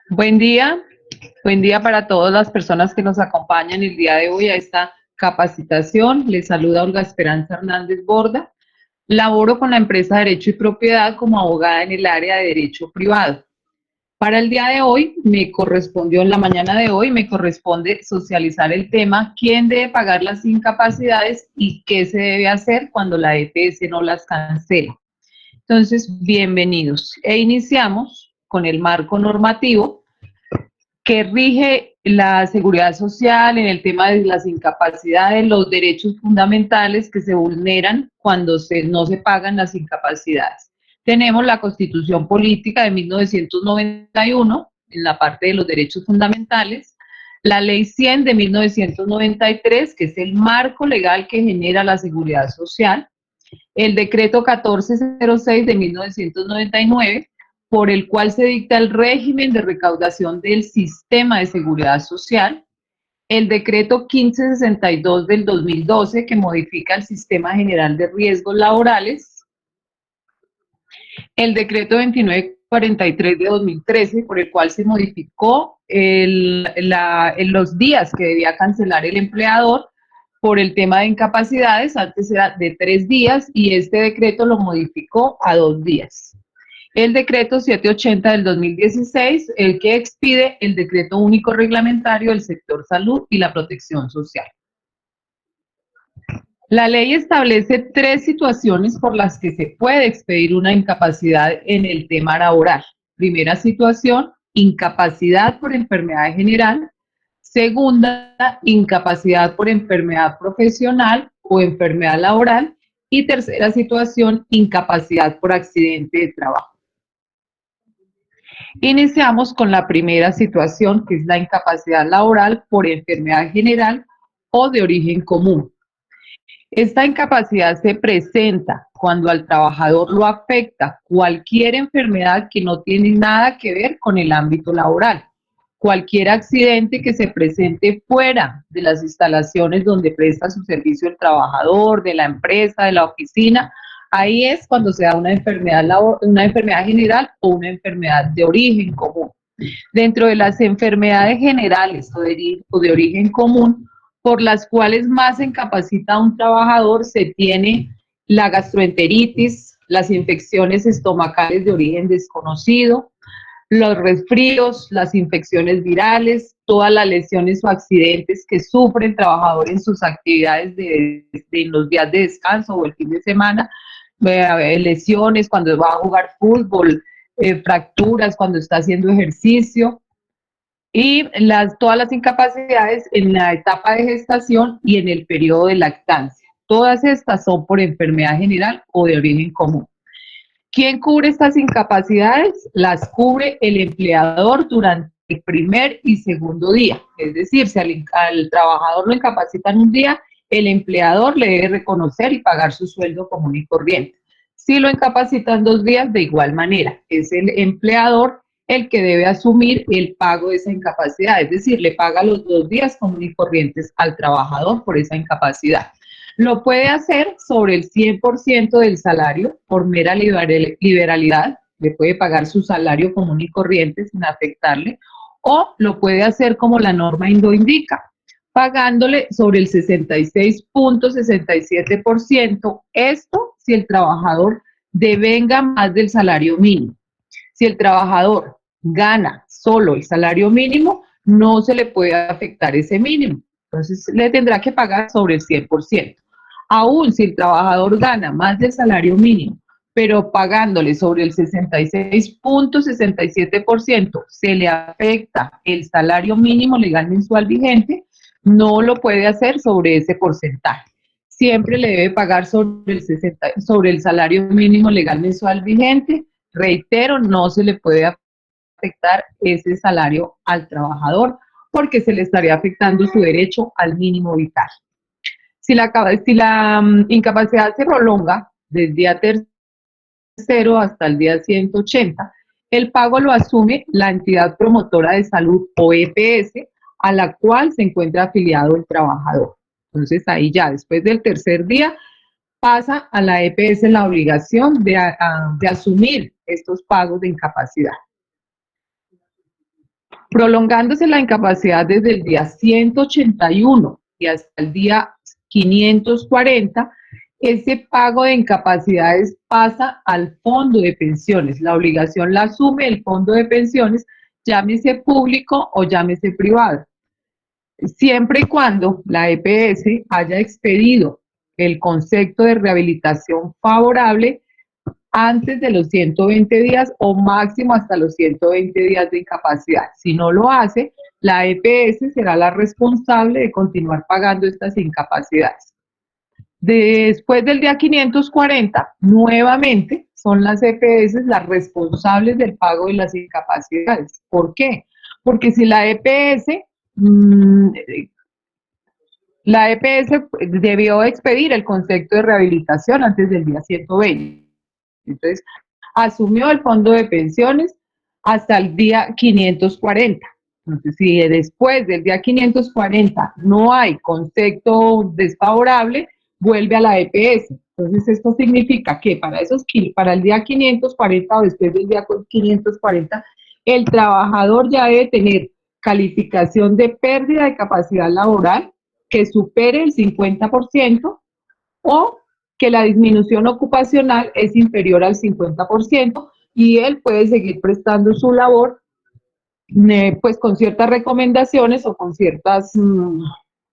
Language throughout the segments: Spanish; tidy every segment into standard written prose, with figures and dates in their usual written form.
Buen día, buen día para todas las personas que nos acompañan el día de hoy a esta capacitación. Les saluda Olga Esperanza Hernández Borda. Laboro con la empresa Derecho y Propiedad como abogada en el área de Derecho Privado. Para el día de hoy, en la mañana de hoy, me corresponde socializar el tema, quién debe pagar las incapacidades y qué se debe hacer cuando la EPS no las cancela. Entonces, bienvenidos. Iniciamos con el marco normativo que rige la seguridad social en el tema de las incapacidades, los derechos fundamentales que se vulneran cuando no se pagan las incapacidades. Tenemos la Constitución Política de 1991 en la parte de los derechos fundamentales, la Ley 100 de 1993, que es el marco legal que genera la seguridad social, el Decreto 1406 de 1999, por el cual se dicta el régimen de recaudación del sistema de seguridad social, el decreto 1562 del 2012, que modifica el sistema general de riesgos laborales, el decreto 2943 de 2013, por el cual se modificó los días que debía cancelar el empleador por el tema de incapacidades. Antes era de 3 días y este decreto lo modificó a 2 días. El decreto 780 del 2016, el que expide el decreto único reglamentario del sector salud y la protección social. La ley establece 3 situaciones por las que se puede expedir una incapacidad en el tema laboral. Primera situación, incapacidad por enfermedad general. Segunda, incapacidad por enfermedad profesional o enfermedad laboral. Y tercera situación, incapacidad por accidente de trabajo. Iniciamos con la primera situación, que es la incapacidad laboral por enfermedad general o de origen común. Esta incapacidad se presenta cuando al trabajador lo afecta cualquier enfermedad que no tiene nada que ver con el ámbito laboral, cualquier accidente que se presente fuera de las instalaciones donde presta su servicio el trabajador, de la empresa, de la oficina. Ahí es cuando se da una enfermedad general o una enfermedad de origen común. Dentro de las enfermedades generales o de origen común, por las cuales más se incapacita a un trabajador, se tiene la gastroenteritis, las infecciones estomacales de origen desconocido, los resfríos, las infecciones virales, todas las lesiones o accidentes que sufre el trabajador en sus actividades en los días de descanso o el fin de semana, lesiones cuando va a jugar fútbol, fracturas cuando está haciendo ejercicio, y todas las incapacidades en la etapa de gestación y en el periodo de lactancia. Todas estas son por enfermedad general o de origen común. ¿Quién cubre estas incapacidades? Las cubre el empleador durante el primer y segundo día. Es decir, si al trabajador lo incapacitan un día, el empleador le debe reconocer y pagar su sueldo común y corriente. Si lo incapacitan 2 días, de igual manera, es el empleador el que debe asumir el pago de esa incapacidad, es decir, le paga los 2 días común y corrientes al trabajador por esa incapacidad. Lo puede hacer sobre el 100% del salario por mera liberalidad, le puede pagar su salario común y corriente sin afectarle, o lo puede hacer como la norma lo indica, pagándole sobre el 66.67%, esto si el trabajador devenga más del salario mínimo. Si el trabajador gana solo el salario mínimo, no se le puede afectar ese mínimo, entonces le tendrá que pagar sobre el 100%. Aún si el trabajador gana más del salario mínimo, pero pagándole sobre el 66.67%, se le afecta el salario mínimo legal mensual vigente, no lo puede hacer sobre ese porcentaje. Siempre le debe pagar sobre el salario mínimo legal mensual vigente. Reitero, no se le puede afectar ese salario al trabajador porque se le estaría afectando su derecho al mínimo vital. Si la incapacidad se prolonga desde el día tercero hasta el día 180, el pago lo asume la entidad promotora de salud o EPS a la cual se encuentra afiliado el trabajador. Entonces ahí ya después del tercer día pasa a la EPS la obligación de asumir estos pagos de incapacidad. Prolongándose la incapacidad desde el día 181 y hasta el día 540, ese pago de incapacidades pasa al fondo de pensiones. La obligación la asume el fondo de pensiones, llámese público o llámese privado, siempre y cuando la EPS haya expedido el concepto de rehabilitación favorable antes de los 120 días o máximo hasta los 120 días de incapacidad. Si no lo hace, la EPS será la responsable de continuar pagando estas incapacidades. Después del día 540, nuevamente son las EPS las responsables del pago de las incapacidades. ¿Por qué? Porque si la EPS debió expedir el concepto de rehabilitación antes del día 120. Entonces, asumió el fondo de pensiones hasta el día 540. Entonces, si después del día 540 no hay concepto desfavorable, vuelve a la EPS. Entonces, esto significa que para el día 540 o después del día 540, el trabajador ya debe tener calificación de pérdida de capacidad laboral que supere el 50% o que la disminución ocupacional es inferior al 50% y él puede seguir prestando su labor pues con ciertas recomendaciones o con ciertos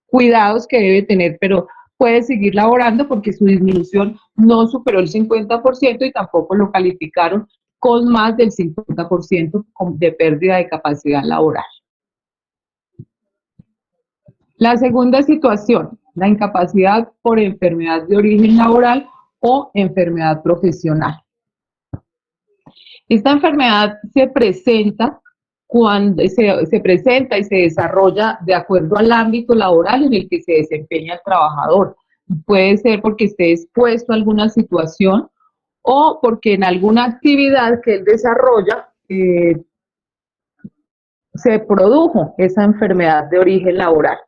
cuidados que debe tener, pero puede seguir laborando porque su disminución no superó el 50% y tampoco lo calificaron con más del 50% de pérdida de capacidad laboral. La segunda situación, la incapacidad por enfermedad de origen laboral o enfermedad profesional. Esta enfermedad se presenta y se desarrolla de acuerdo al ámbito laboral en el que se desempeña el trabajador. Puede ser porque esté expuesto a alguna situación o porque en alguna actividad que él desarrolla se produjo esa enfermedad de origen laboral.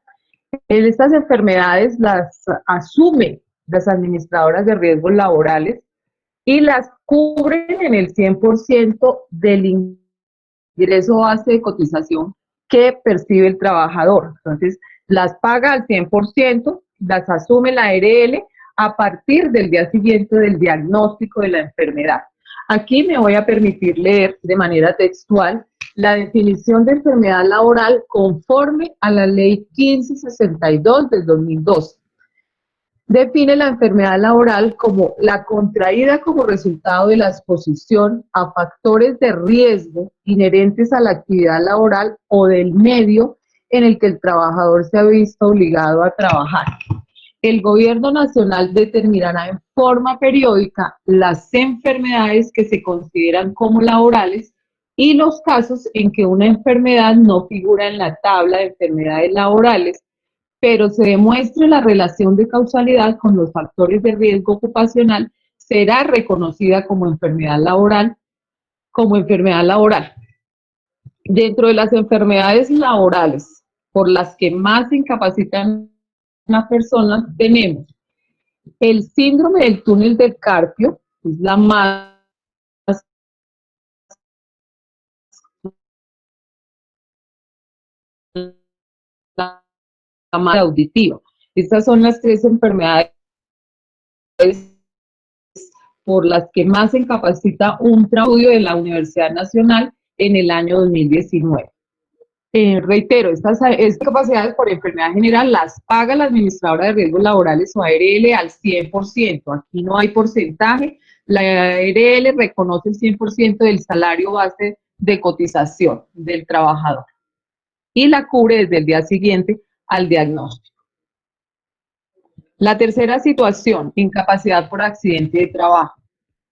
Estas enfermedades las asumen las administradoras de riesgos laborales y las cubren en el 100% del ingreso base de cotización que percibe el trabajador. Entonces, las paga al 100%, las asume la ARL a partir del día siguiente del diagnóstico de la enfermedad. Aquí me voy a permitir leer de manera textual la definición de enfermedad laboral conforme a la Ley 1562 del 2012. Define la enfermedad laboral como la contraída como resultado de la exposición a factores de riesgo inherentes a la actividad laboral o del medio en el que el trabajador se ha visto obligado a trabajar. El gobierno nacional determinará en forma periódica las enfermedades que se consideran como laborales y los casos en que una enfermedad no figura en la tabla de enfermedades laborales, pero se demuestre la relación de causalidad con los factores de riesgo ocupacional, será reconocida como enfermedad laboral, Dentro de las enfermedades laborales por las que más incapacitan a una persona, tenemos el síndrome del túnel del carpio, que es la más auditiva. Estas son las tres enfermedades por las que más se incapacita un estudio de la Universidad Nacional en el año 2019. Reitero, estas capacidades por enfermedad general las paga la administradora de riesgos laborales o ARL al 100%. Aquí no hay porcentaje. La ARL reconoce el 100% del salario base de cotización del trabajador y la cubre desde el día siguiente al diagnóstico. La tercera situación, incapacidad por accidente de trabajo.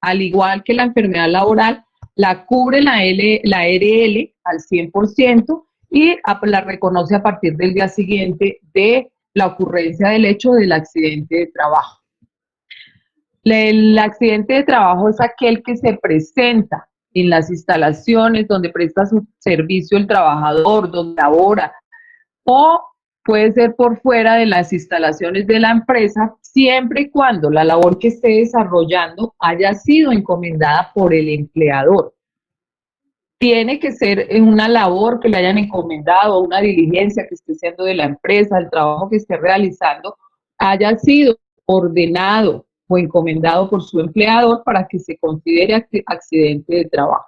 Al igual que la enfermedad laboral, la cubre la ARL al 100% y la reconoce a partir del día siguiente de la ocurrencia del hecho del accidente de trabajo. El accidente de trabajo es aquel que se presenta en las instalaciones donde presta su servicio el trabajador, donde labora, o puede ser por fuera de las instalaciones de la empresa, siempre y cuando la labor que esté desarrollando haya sido encomendada por el empleador. Tiene que ser en una labor que le hayan encomendado, una diligencia que esté haciendo de la empresa, el trabajo que esté realizando, haya sido ordenado o encomendado por su empleador para que se considere accidente de trabajo.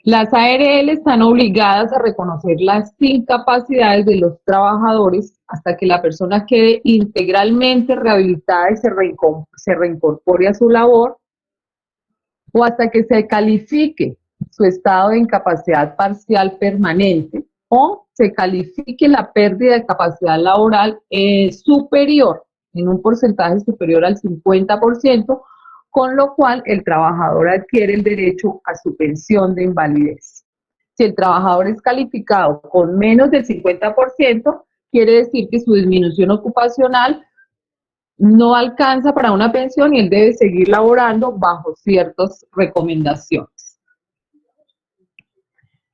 Las ARL están obligadas a reconocer las incapacidades de los trabajadores hasta que la persona quede integralmente rehabilitada y se reincorpore a su labor, o hasta que se califique su estado de incapacidad parcial permanente o se califique la pérdida de capacidad laboral superior, en un porcentaje superior al 50%, con lo cual el trabajador adquiere el derecho a su pensión de invalidez. Si el trabajador es calificado con menos del 50%, quiere decir que su disminución ocupacional no alcanza para una pensión y él debe seguir laborando bajo ciertas recomendaciones.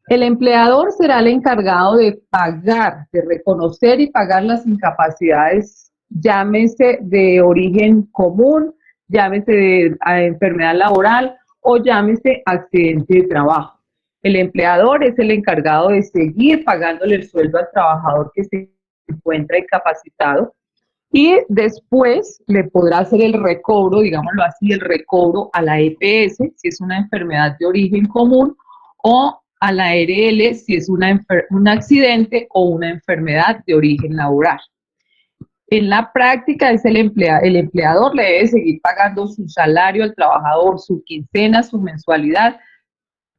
El empleador será el encargado de pagar, de reconocer y pagar las incapacidades, llámese de origen común, llámese de enfermedad laboral o llámese accidente de trabajo. El empleador es el encargado de seguir pagándole el sueldo al trabajador que se encuentra incapacitado, y después le podrá hacer el recobro, digámoslo así, el recobro a la EPS si es una enfermedad de origen común, o a la ARL si es un accidente o una enfermedad de origen laboral. En la práctica es el empleador le debe seguir pagando su salario al trabajador, su quincena, su mensualidad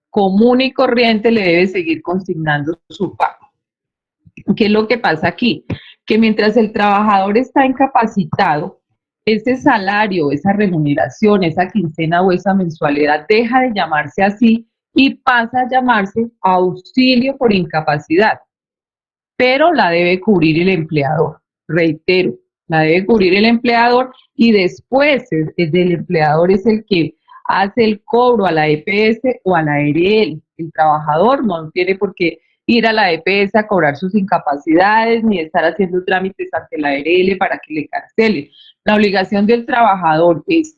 común y corriente, le debe seguir consignando su pago. ¿Qué es lo que pasa aquí? Que mientras el trabajador está incapacitado, ese salario, esa remuneración, esa quincena o esa mensualidad deja de llamarse así y pasa a llamarse auxilio por incapacidad, pero la debe cubrir el empleador. Reitero, la debe cubrir el empleador y después el empleador es el que hace el cobro a la EPS o a la ARL. El trabajador no tiene por qué ir a la EPS a cobrar sus incapacidades ni estar haciendo trámites ante la ARL para que le cancelen. La obligación del trabajador es: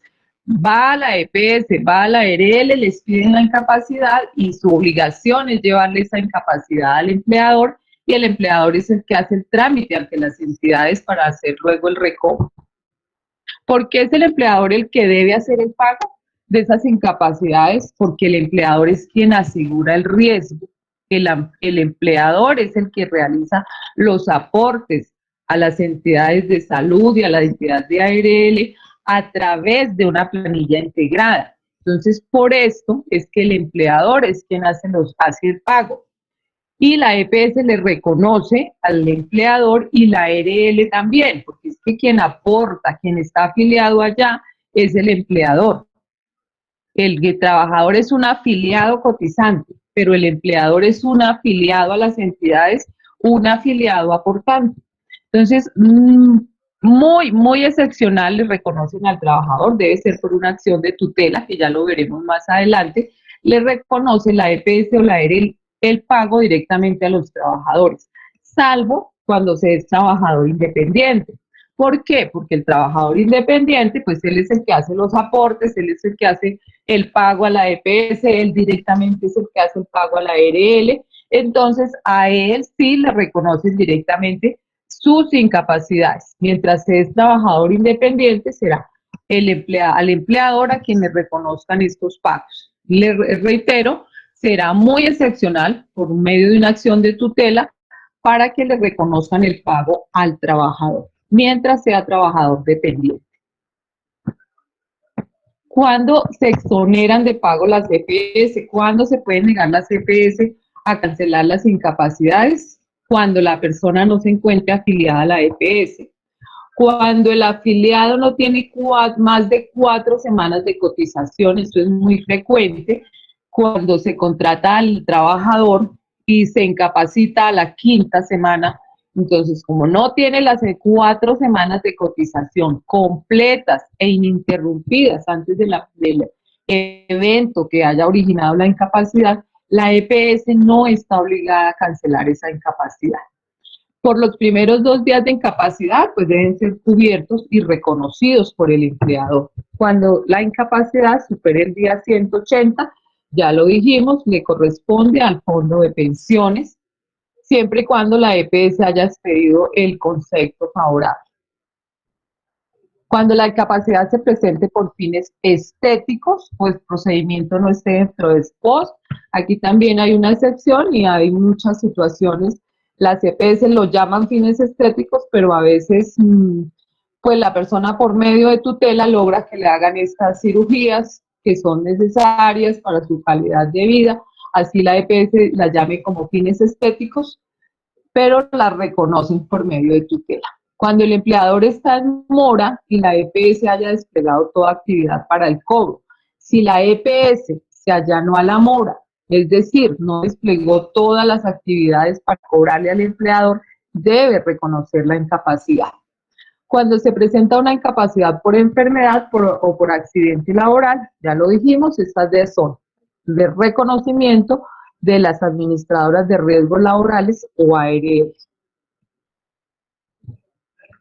va a la EPS, va a la ARL, les piden la incapacidad y su obligación es llevarle esa incapacidad al empleador, y el empleador es el que hace el trámite ante las entidades para hacer luego el recobro. ¿Por qué es el empleador el que debe hacer el pago de esas incapacidades? Porque el empleador es quien asegura el riesgo. El empleador es el que realiza los aportes a las entidades de salud y a la entidad de ARL a través de una planilla integrada. Entonces, por esto es que el empleador es quien hace el pago. Y la EPS le reconoce al empleador y la ARL también, porque es que quien aporta, quien está afiliado allá, es el empleador. El trabajador es un afiliado cotizante, pero el empleador es un afiliado a las entidades, un afiliado aportante. Entonces, muy excepcional le reconocen al trabajador, debe ser por una acción de tutela, que ya lo veremos más adelante, le reconoce la EPS o la ARL el pago directamente a los trabajadores, salvo cuando se es trabajador independiente. ¿Por qué? Porque el trabajador independiente, pues él es el que hace los aportes, él es el que hace el pago a la EPS, él directamente es el que hace el pago a la ARL, entonces a él sí le reconocen directamente sus incapacidades. Mientras es trabajador independiente, será al empleador a quien le reconozcan estos pagos. Le reitero, será muy excepcional por medio de una acción de tutela para que le reconozcan el pago al trabajador, mientras sea trabajador dependiente. ¿Cuándo se exoneran de pago las EPS? ¿Cuándo se pueden negar las EPS a cancelar las incapacidades? Cuando la persona no se encuentre afiliada a la EPS. Cuando el afiliado no tiene más de 4 semanas de cotización, esto es muy frecuente. Cuando se contrata al trabajador y se incapacita a la 5ª semana, entonces, como no tiene las 4 semanas de cotización completas e ininterrumpidas antes del evento que haya originado la incapacidad, la EPS no está obligada a cancelar esa incapacidad. Por los primeros 2 días de incapacidad, pues deben ser cubiertos y reconocidos por el empleador. Cuando la incapacidad supere el día 180, ya lo dijimos, le corresponde al fondo de pensiones, siempre y cuando la EPS haya expedido el concepto favorable. Cuando la incapacidad se presente por fines estéticos, pues el procedimiento no esté dentro de SPOS. Aquí también hay una excepción y hay muchas situaciones. Las EPS lo llaman fines estéticos, pero a veces pues la persona por medio de tutela logra que le hagan estas cirugías que son necesarias para su calidad de vida. Así la EPS la llame como fines estéticos, pero la reconocen por medio de tutela. Cuando el empleador está en mora y la EPS haya desplegado toda actividad para el cobro, si la EPS se allanó a la mora, es decir, no desplegó todas las actividades para cobrarle al empleador, debe reconocer la incapacidad. Cuando se presenta una incapacidad por enfermedad o por accidente laboral, ya lo dijimos, estas son de reconocimiento de las administradoras de riesgos laborales o ARL.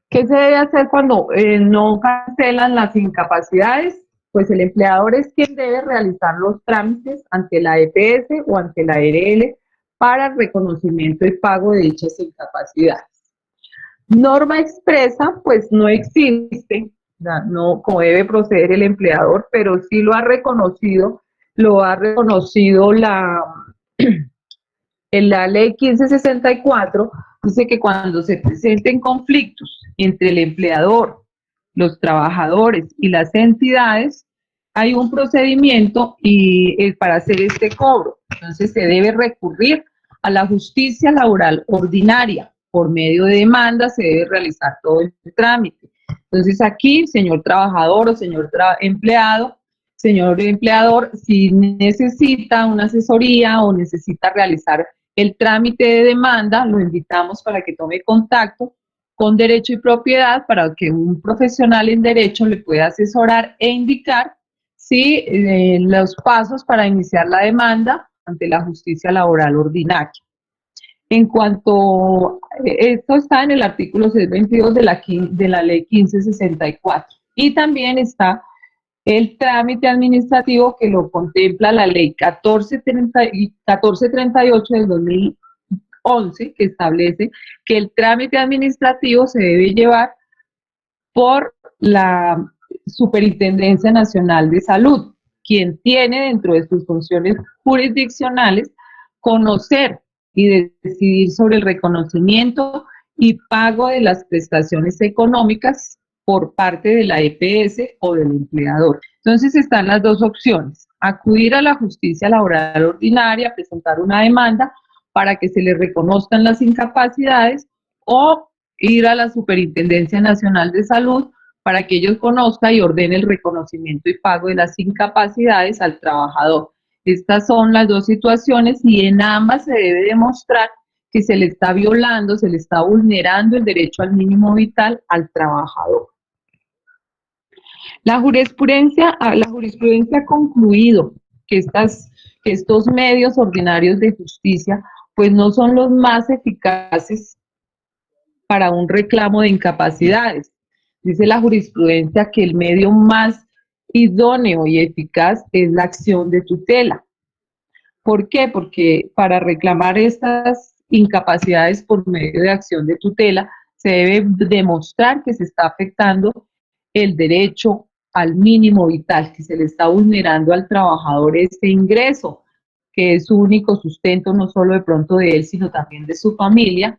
¿Qué se debe hacer cuando no cancelan las incapacidades? Pues el empleador es quien debe realizar los trámites ante la EPS o ante la ARL para el reconocimiento y pago de dichas incapacidades. Norma expresa, pues no existe, no como debe proceder el empleador, pero sí lo ha reconocido en la ley 1564, dice que cuando se presenten conflictos entre el empleador, los trabajadores y las entidades, hay un procedimiento para hacer este cobro. Entonces se debe recurrir a la justicia laboral ordinaria. Por medio de demanda se debe realizar todo el trámite. Entonces aquí, señor trabajador o señor empleado, señor empleador, si necesita una asesoría o necesita realizar el trámite de demanda, lo invitamos para que tome contacto con Derecho y Propiedad para que un profesional en Derecho le pueda asesorar e indicar si los pasos para iniciar la demanda ante la justicia laboral ordinaria. En cuanto, esto está en el artículo 622 de la ley 1564 y también está el trámite administrativo que lo contempla la ley 1438 del 2011, que establece que el trámite administrativo se debe llevar por la Superintendencia Nacional de Salud, quien tiene dentro de sus funciones jurisdiccionales conocer y decidir sobre el reconocimiento y pago de las prestaciones económicas por parte de la EPS o del empleador. Entonces están las dos opciones: acudir a la justicia laboral ordinaria, presentar una demanda para que se le reconozcan las incapacidades, o ir a la Superintendencia Nacional de Salud para que ellos conozcan y ordenen el reconocimiento y pago de las incapacidades al trabajador. Estas son las dos situaciones y en ambas se debe demostrar que se le está violando, se le está vulnerando el derecho al mínimo vital al trabajador. La jurisprudencia ha concluido que estos medios ordinarios de justicia pues no son los más eficaces para un reclamo de incapacidades. Dice la jurisprudencia que el medio más idóneo y eficaz es la acción de tutela. ¿Por qué? Porque para reclamar estas incapacidades por medio de acción de tutela se debe demostrar que se está afectando el derecho al mínimo vital, que se le está vulnerando al trabajador este ingreso, que es su único sustento, no solo de pronto de él, sino también de su familia.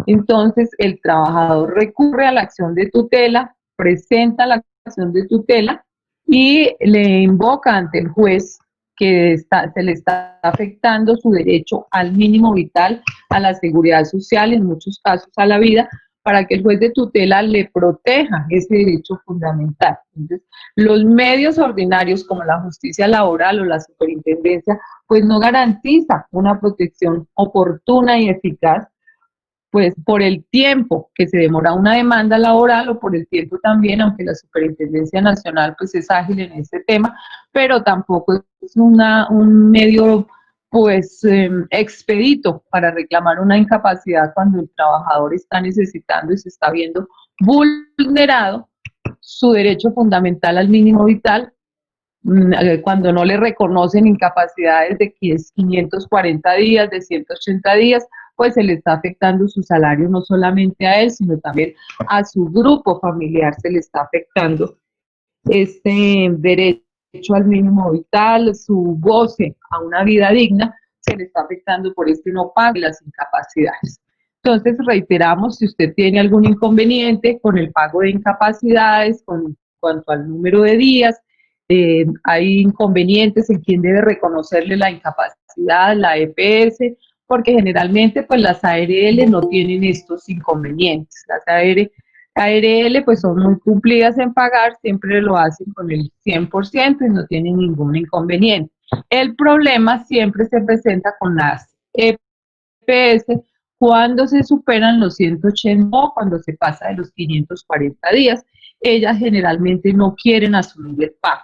Entonces, el trabajador recurre a la acción de tutela, presenta la acción de tutela y le invoca ante el juez que se le está afectando su derecho al mínimo vital, a la seguridad social, en muchos casos a la vida, para que el juez de tutela le proteja ese derecho fundamental. Entonces, los medios ordinarios como la justicia laboral o la superintendencia, pues no garantiza una protección oportuna y eficaz, pues por el tiempo que se demora una demanda laboral o por el tiempo también, aunque la Superintendencia Nacional pues es ágil en este tema, pero tampoco es un medio pues expedito para reclamar una incapacidad cuando el trabajador está necesitando y se está viendo vulnerado su derecho fundamental al mínimo vital, cuando no le reconocen incapacidades de 540 días, de 180 días, pues se le está afectando su salario no solamente a él, sino también a su grupo familiar, se le está afectando este derecho al mínimo vital, su goce a una vida digna, se le está afectando por este no pago de las incapacidades. Entonces, reiteramos, si usted tiene algún inconveniente con el pago de incapacidades, con cuanto al número de días, hay inconvenientes en quién debe reconocerle la incapacidad, la EPS, porque generalmente pues las ARL no tienen estos inconvenientes. Las ARL pues son muy cumplidas en pagar, siempre lo hacen con el 100% y no tienen ningún inconveniente. El problema siempre se presenta con las EPS cuando se superan los 180 o cuando se pasa de los 540 días. Ellas generalmente no quieren asumir el pago.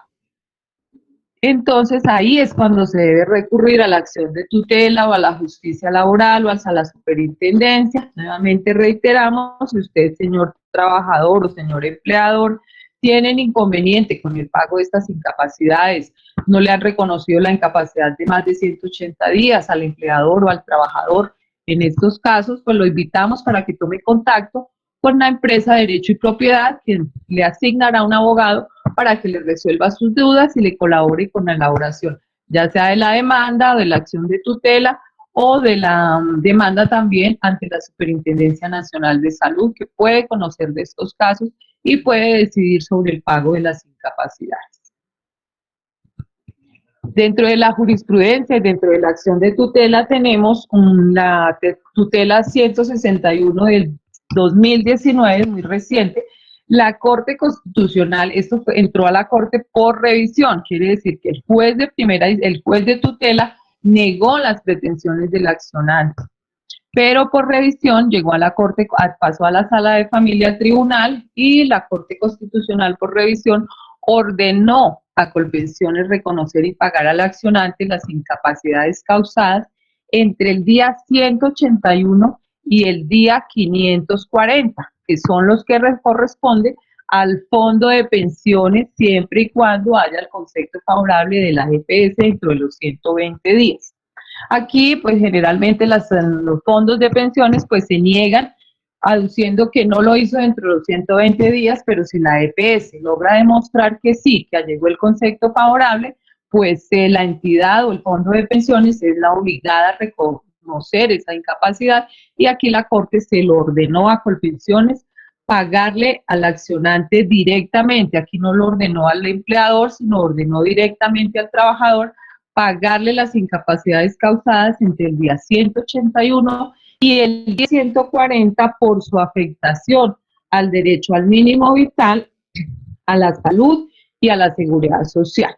Entonces ahí es cuando se debe recurrir a la acción de tutela o a la justicia laboral o hasta la superintendencia. Nuevamente reiteramos, si usted, señor trabajador o señor empleador, tienen inconveniente con el pago de estas incapacidades, no le han reconocido la incapacidad de más de 180 días al empleador o al trabajador, en estos casos, pues lo invitamos para que tome contacto con la empresa de Derecho y Propiedad, quien le asignará un abogado para que le resuelva sus dudas y le colabore con la elaboración, ya sea de la demanda, de la acción de tutela o de la demanda también ante la Superintendencia Nacional de Salud, que puede conocer de estos casos y puede decidir sobre el pago de las incapacidades. Dentro de la jurisprudencia y dentro de la acción de tutela tenemos la tutela 161 del 2019, muy reciente. La Corte Constitucional, entró a la Corte por revisión, quiere decir que el juez de tutela negó las pretensiones del accionante, pero por revisión llegó a la Corte, pasó a la Sala de Familia Tribunal y la Corte Constitucional por revisión ordenó a Colpensiones reconocer y pagar al accionante las incapacidades causadas entre el día 181 y el día 540, que son los que corresponden al fondo de pensiones siempre y cuando haya el concepto favorable de la EPS dentro de los 120 días. Aquí, pues generalmente los fondos de pensiones pues se niegan aduciendo que no lo hizo dentro de los 120 días, pero si la EPS logra demostrar que sí, que llegó el concepto favorable, pues la entidad o el fondo de pensiones es la obligada a reconocer esa incapacidad y aquí la Corte se lo ordenó a Colpensiones pagarle al accionante directamente, aquí no lo ordenó al empleador, sino ordenó directamente al trabajador pagarle las incapacidades causadas entre el día 181 y el día 140 por su afectación al derecho al mínimo vital, a la salud y a la seguridad social.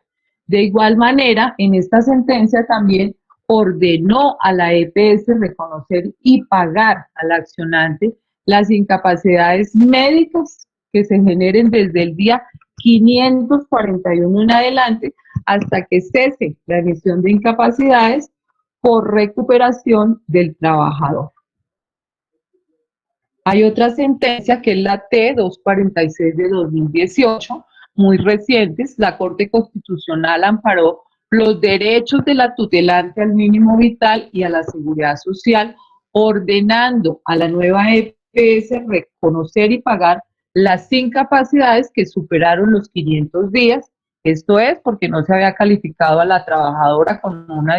De igual manera, en esta sentencia también ordenó a la EPS reconocer y pagar al accionante las incapacidades médicas que se generen desde el día 541 en adelante hasta que cese la emisión de incapacidades por recuperación del trabajador. Hay otra sentencia que es la T-246 de 2018, muy recientes. La Corte Constitucional amparó los derechos de la tutelante al mínimo vital y a la seguridad social, ordenando a la nueva EPS reconocer y pagar las incapacidades que superaron los 500 días. Esto es porque no se había calificado a la trabajadora con una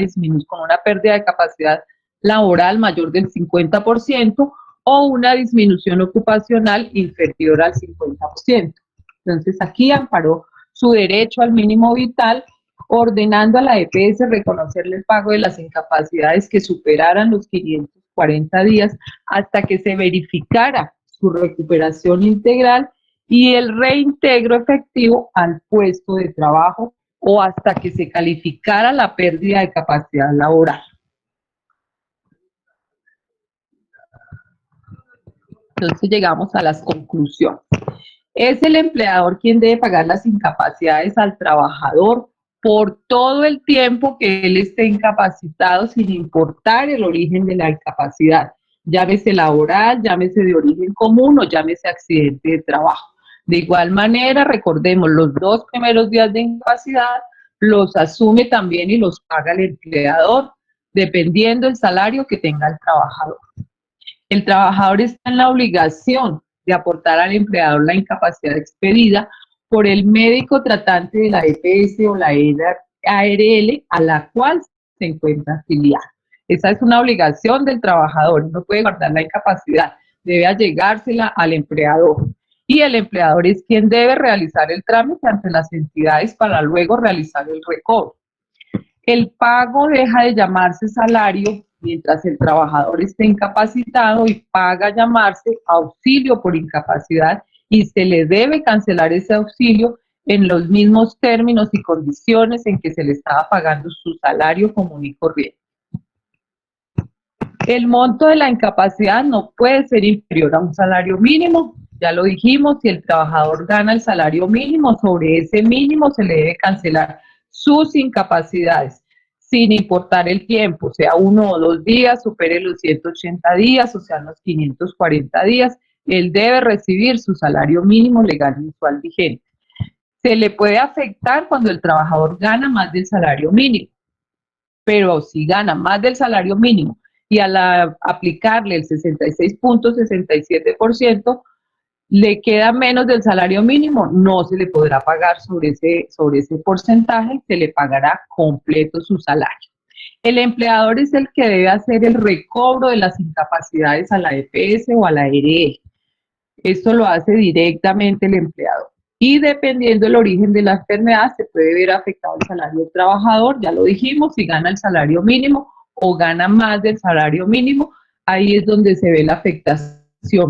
pérdida de capacidad laboral mayor del 50% o una disminución ocupacional inferior al 50%. Entonces aquí amparó su derecho al mínimo vital, ordenando a la EPS reconocerle el pago de las incapacidades que superaran los 540 días hasta que se verificara su recuperación integral y el reintegro efectivo al puesto de trabajo o hasta que se calificara la pérdida de capacidad laboral. Entonces llegamos a las conclusiones. Es el empleador quien debe pagar las incapacidades al trabajador por todo el tiempo que él esté incapacitado, sin importar el origen de la incapacidad, llámese laboral, llámese de origen común o llámese accidente de trabajo. De igual manera, recordemos, los 2 primeros días de incapacidad los asume también y los paga el empleador, dependiendo del salario que tenga el trabajador. El trabajador está en la obligación de aportar al empleador la incapacidad expedida por el médico tratante de la EPS o la ARL a la cual se encuentra afiliado. Esa es una obligación del trabajador, no puede guardar la incapacidad, debe allegársela al empleador. Y el empleador es quien debe realizar el trámite ante las entidades para luego realizar el recobro. El pago deja de llamarse salario mientras el trabajador esté incapacitado y paga a llamarse auxilio por incapacidad y se le debe cancelar ese auxilio en los mismos términos y condiciones en que se le estaba pagando su salario común y corriente. El monto de la incapacidad no puede ser inferior a un salario mínimo. Ya lo dijimos, si el trabajador gana el salario mínimo, sobre ese mínimo se le debe cancelar sus incapacidades, sin importar el tiempo, sea 1 o 2 días, supere los 180 días, o sea, los 540 días, él debe recibir su salario mínimo legal mensual vigente. Se le puede afectar cuando el trabajador gana más del salario mínimo, pero si gana más del salario mínimo y al aplicarle el 66.67%, le queda menos del salario mínimo, no se le podrá pagar sobre ese porcentaje, se le pagará completo su salario. El empleador es el que debe hacer el recobro de las incapacidades a la EPS o a la ARL. Esto lo hace directamente el empleador. Y dependiendo del origen de la enfermedad, se puede ver afectado el salario del trabajador, ya lo dijimos, si gana el salario mínimo o gana más del salario mínimo, ahí es donde se ve la afectación,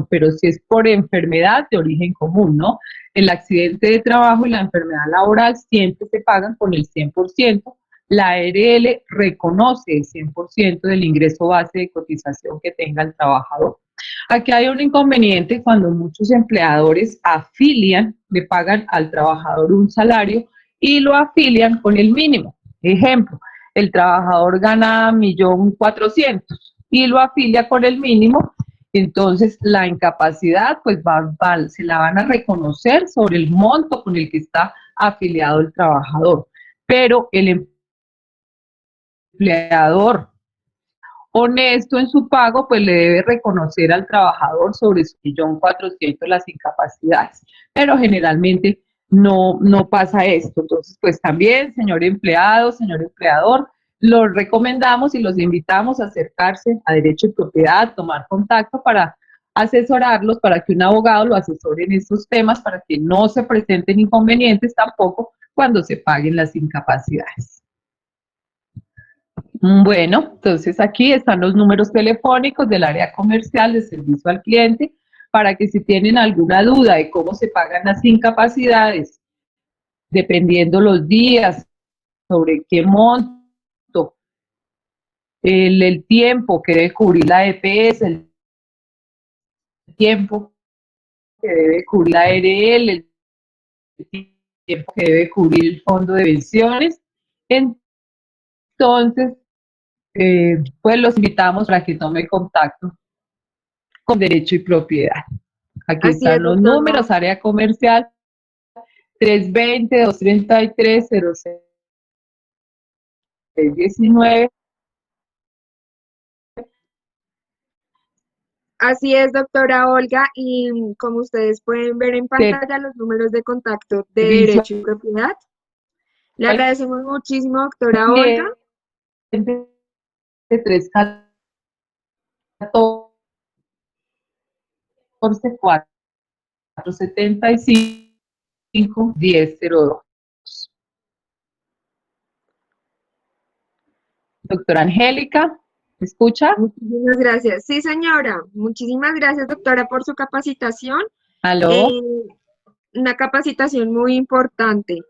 pero si es por enfermedad de origen común, ¿no? El accidente de trabajo y la enfermedad laboral siempre se pagan con el 100%, la ARL reconoce el 100% del ingreso base de cotización que tenga el trabajador. Aquí hay un inconveniente cuando muchos empleadores afilian, le pagan al trabajador un salario y lo afilian con el mínimo. Ejemplo, el trabajador gana 1.400.000 y lo afilia con el mínimo, entonces la incapacidad pues se la van a reconocer sobre el monto con el que está afiliado el trabajador, pero el empleador honesto en su pago, pues le debe reconocer al trabajador sobre su 1.400.000 las incapacidades. Pero generalmente no pasa esto. Entonces, pues también, señor empleado, señor empleador, los recomendamos y los invitamos a acercarse a Derecho y Propiedad, tomar contacto para asesorarlos, para que un abogado lo asesore en estos temas, para que no se presenten inconvenientes tampoco cuando se paguen las incapacidades. Bueno, entonces aquí están los números telefónicos del área comercial de servicio al cliente para que si tienen alguna duda de cómo se pagan las incapacidades, dependiendo los días, sobre qué monto, el tiempo que debe cubrir la EPS, el tiempo que debe cubrir la ARL, el tiempo que debe cubrir el fondo de pensiones. Entonces, pues los invitamos para que tome contacto con Derecho y Propiedad. Aquí Así es, están los doctora. números, área comercial 320-233-0619. Así es, doctora Olga, y como ustedes pueden ver en pantalla los números de contacto de Servicio Derecho y Propiedad. Le al agradecemos muchísimo, doctora Olga. cliente de 314-475-1002. Doctora Angélica, ¿me escucha? Muchísimas gracias. Sí, señora. Muchísimas gracias, doctora, por su capacitación. ¿Aló? Eh, una capacitación muy importante.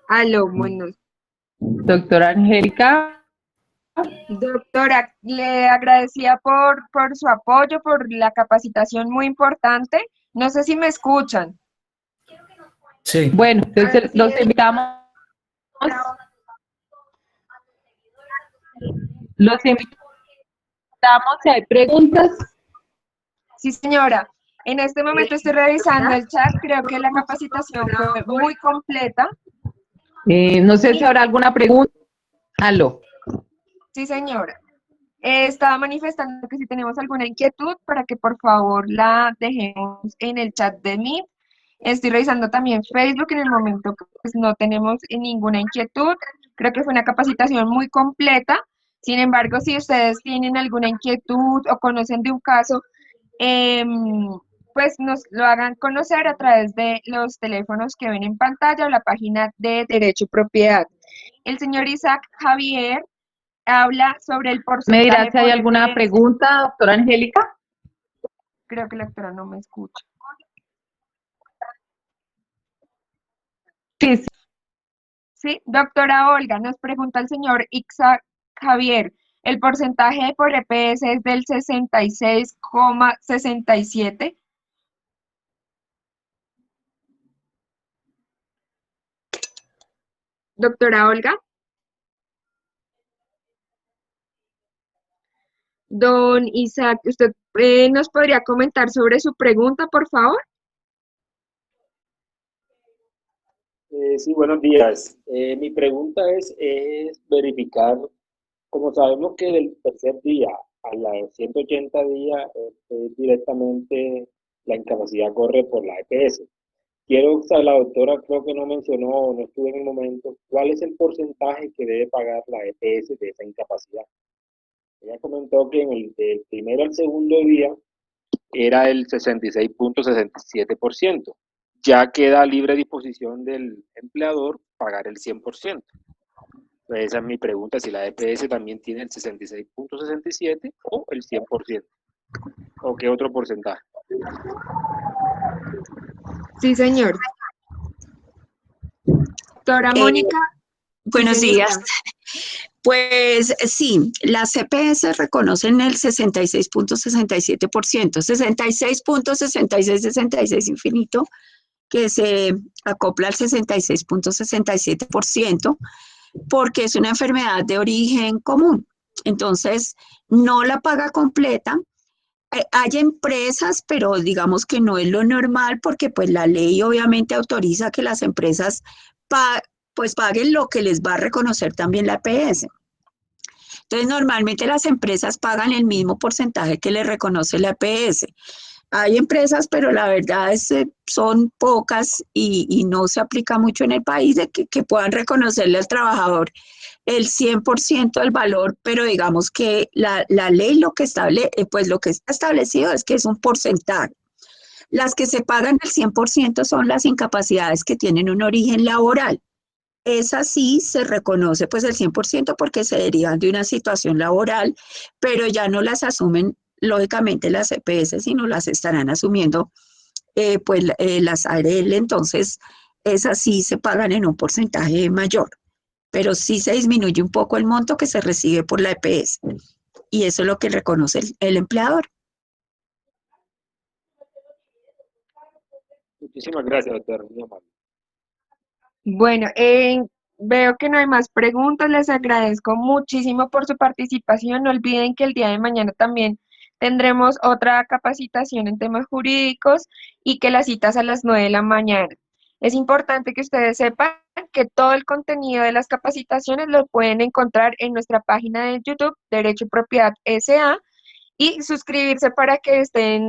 Aló, bueno, Doctora Angélica. Doctora, le agradecía por su apoyo, por la capacitación muy importante. No sé si me escuchan. Sí. Bueno, entonces Así los es. invitamos si hay preguntas. Sí, señora. En este momento estoy revisando el chat. Creo que la capacitación fue muy completa. No sé si habrá alguna pregunta. Aló. Sí, señora. Estaba manifestando que si tenemos alguna inquietud, para que por favor la dejemos en el chat de Meet. Estoy revisando también Facebook en el momento que pues, no tenemos ninguna inquietud. Creo que fue una capacitación muy completa. Sin embargo, si ustedes tienen alguna inquietud o conocen de un caso, em, pues nos lo hagan conocer a través de los teléfonos que ven en pantalla o la página de Derecho y Propiedad. El señor Isaac Javier habla sobre el ¿Me dirá porcentaje si hay por alguna EPS. pregunta, doctora Angélica? Creo que la doctora no me escucha. Sí, sí. Sí, doctora Olga, nos pregunta el señor Isaac Javier, ¿el porcentaje por EPS es del 66,67? Doctora Olga. Don Isaac, ¿usted nos podría comentar sobre su pregunta, por favor? Sí, buenos días. Mi pregunta es verificar, como sabemos que del tercer día a los 180 días directamente la incapacidad corre por la EPS. Quiero saber, la doctora creo que no mencionó, no estuvo en el momento, ¿cuál es el porcentaje que debe pagar la EPS de esa incapacidad? Ella comentó que en el del primero al segundo día era el 66,67%. Ya queda a libre disposición del empleador pagar el 100%. Entonces esa es mi pregunta, si la EPS también tiene el 66,67 o el 100%, o qué otro porcentaje. Sí, señor. Doctora Mónica. Sí, Buenos días. señora. Pues sí, las CPS reconocen el 66,67%, 66,66 infinito, que se acopla al 66,67%, porque es una enfermedad de origen común. Entonces, no la paga completa. Hay empresas, pero digamos que no es lo normal porque pues la ley obviamente autoriza que las empresas pa pues paguen lo que les va a reconocer también la EPS. Entonces, normalmente las empresas pagan el mismo porcentaje que le reconoce la EPS. Hay empresas, pero la verdad es son pocas y no se aplica mucho en el país de que puedan reconocerle al trabajador el 100% del valor, pero digamos que la ley lo que pues lo que está establecido es que es un porcentaje. Las que se pagan el 100% son las incapacidades que tienen un origen laboral. Esas sí se reconoce pues el 100% porque se derivan de una situación laboral, pero ya no las asumen lógicamente las EPS, sino las estarán asumiendo las ARL, entonces esas sí se pagan en un porcentaje mayor, pero sí se disminuye un poco el monto que se recibe por la EPS y eso es lo que reconoce el empleador. Muchísimas gracias, doctor. Muy amable. Bueno, veo que no hay más preguntas. Les agradezco muchísimo por su participación. No olviden que el día de mañana también tendremos otra capacitación en temas jurídicos y que las citas a las 9 de la mañana. Es importante que ustedes sepan que todo el contenido de las capacitaciones lo pueden encontrar en nuestra página de YouTube, Derecho y Propiedad SA, y suscribirse para que estén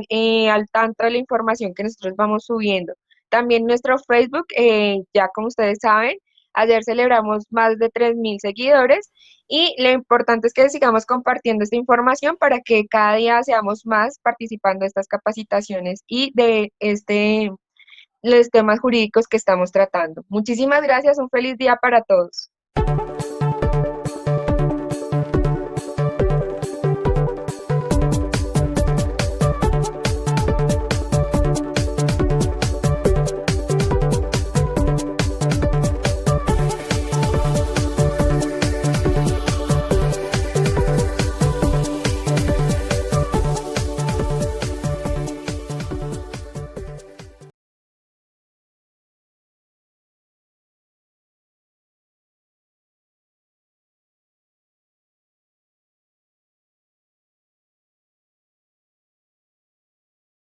al tanto de la información que nosotros vamos subiendo. También nuestro Facebook, ya como ustedes saben, ayer celebramos más de 3.000 seguidores y lo importante es que sigamos compartiendo esta información para que cada día seamos más participando de estas capacitaciones y de los temas jurídicos que estamos tratando. Muchísimas gracias, un feliz día para todos.